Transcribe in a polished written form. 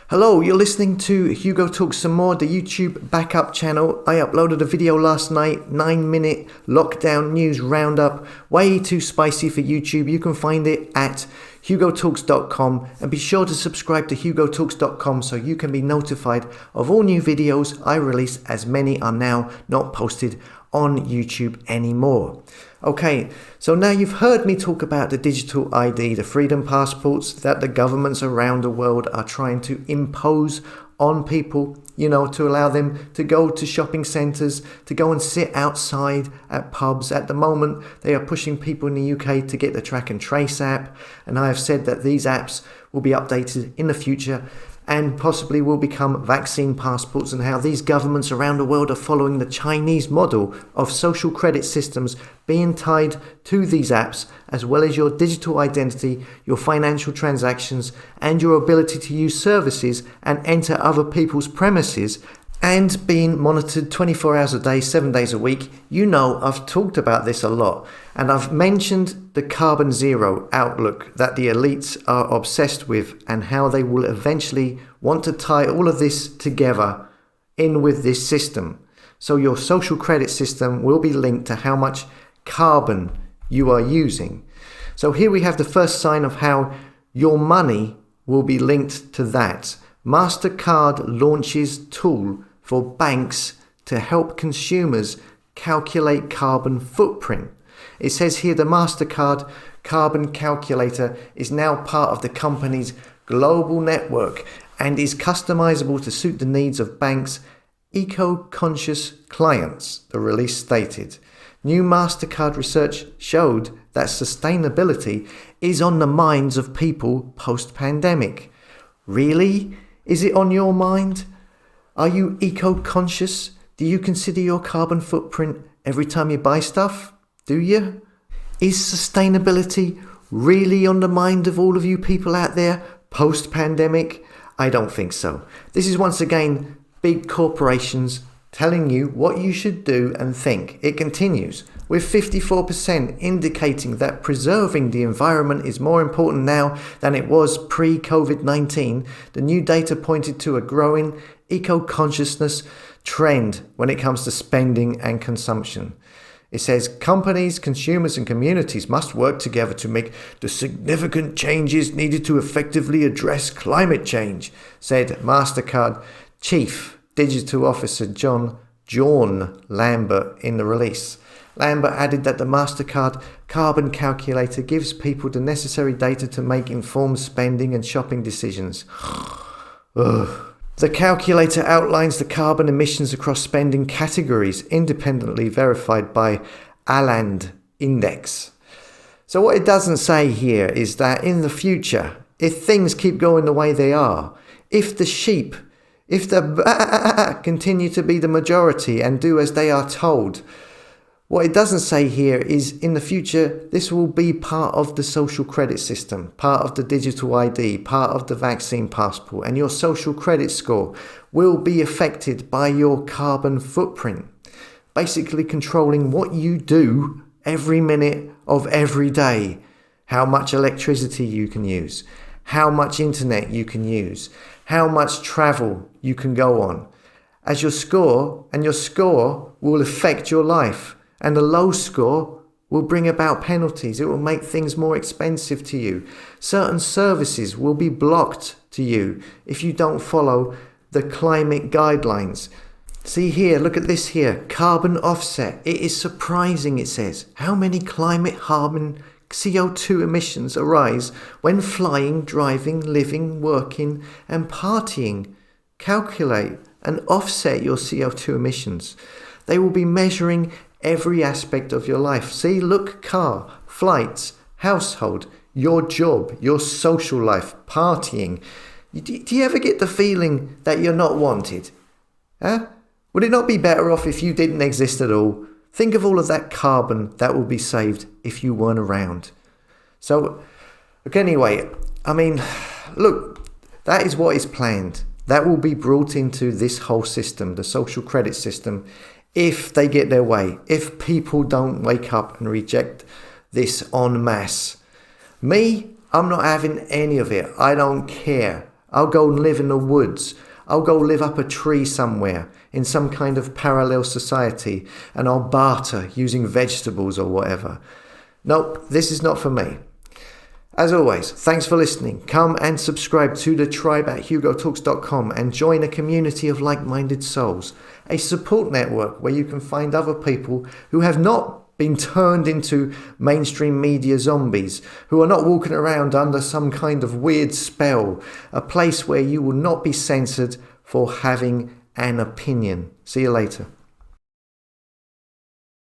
Hello, you're listening to Hugo Talks Some More, the YouTube backup channel. I uploaded a video last night, 9-minute lockdown news roundup, way too spicy for YouTube. You can find it at hugotalks.com, and be sure to subscribe to hugotalks.com so you can be notified of all new videos I release, as many are now not posted on YouTube anymore. Okay, so now you've heard me talk about the digital ID, the freedom passports that the governments around the world are trying to impose on people, to allow them to go to shopping centres, to go and sit outside at pubs. At the moment, they are pushing people in the UK to get the track and trace app, and I have said that these apps will be updated in the future and possibly will become vaccine passports, and how these governments around the world are following the Chinese model of social credit systems being tied to these apps, as well as your digital identity, your financial transactions, and your ability to use services and enter other people's premises, and being monitored 24 hours a day, 7 days a week. I've talked about this a lot, and I've mentioned the carbon zero outlook that the elites are obsessed with, and how they will eventually want to tie all of this together in with this system. So your social credit system will be linked to how much carbon you are using. So here we have the first sign of how your money will be linked to that. Mastercard launches tool for banks to help consumers calculate carbon footprint. It says here the Mastercard carbon calculator is now part of the company's global network and is customizable to suit the needs of banks' eco-conscious clients, the release stated. New Mastercard research showed that sustainability is on the minds of people post-pandemic. Really? Is it on your mind? Are you eco-conscious? Do you consider your carbon footprint every time you buy stuff? Do you? Is sustainability really on the mind of all of you people out there post-pandemic? I don't think so. This is once again big corporations telling you what you should do and think. It continues with 54% indicating that preserving the environment is more important now than it was pre-COVID-19. The new data pointed to a growing eco-consciousness trend when it comes to spending and consumption. It says companies, consumers and communities must work together to make the significant changes needed to effectively address climate change, said Mastercard Chief Digital Officer John Lambert in the release. Lambert added that the Mastercard carbon calculator gives people the necessary data to make informed spending and shopping decisions. The calculator outlines the carbon emissions across spending categories, independently verified by Aland Index. So what it doesn't say here is that in the future, if things keep going the way they are, if the continue to be the majority and do as they are told, what it doesn't say here is in the future, this will be part of the social credit system, part of the digital ID, part of the vaccine passport, and your social credit score will be affected by your carbon footprint, basically controlling what you do every minute of every day, how much electricity you can use, how much internet you can use, how much travel you can go on, as your score will affect your life. And a low score will bring about penalties. It will make things more expensive to you. Certain services will be blocked to you if you don't follow the climate guidelines. See here, look at this here, carbon offset. It is surprising, it says, how many climate harming CO2 emissions arise when flying, driving, living, working and partying. Calculate and offset your CO2 emissions. They will be measuring every aspect of your life. See, look, car, flights, household, your job, your social life, partying. Do you ever get the feeling that you're not wanted? Would it not be better off if you didn't exist at all? Think of all of that carbon that will be saved if you weren't around. So, look, anyway, look, that is what is planned. That will be brought into this whole system, the social credit system, if they get their way, if people don't wake up and reject this en masse. Me, I'm not having any of it. I don't care. I'll go and live in the woods. I'll go live up a tree somewhere in some kind of parallel society, and I'll barter using vegetables or whatever. Nope, this is not for me. As always, thanks for listening. Come and subscribe to the tribe at hugotalks.com and join a community of like-minded souls, a support network where you can find other people who have not been turned into mainstream media zombies, who are not walking around under some kind of weird spell, a place where you will not be censored for having an opinion. See you later.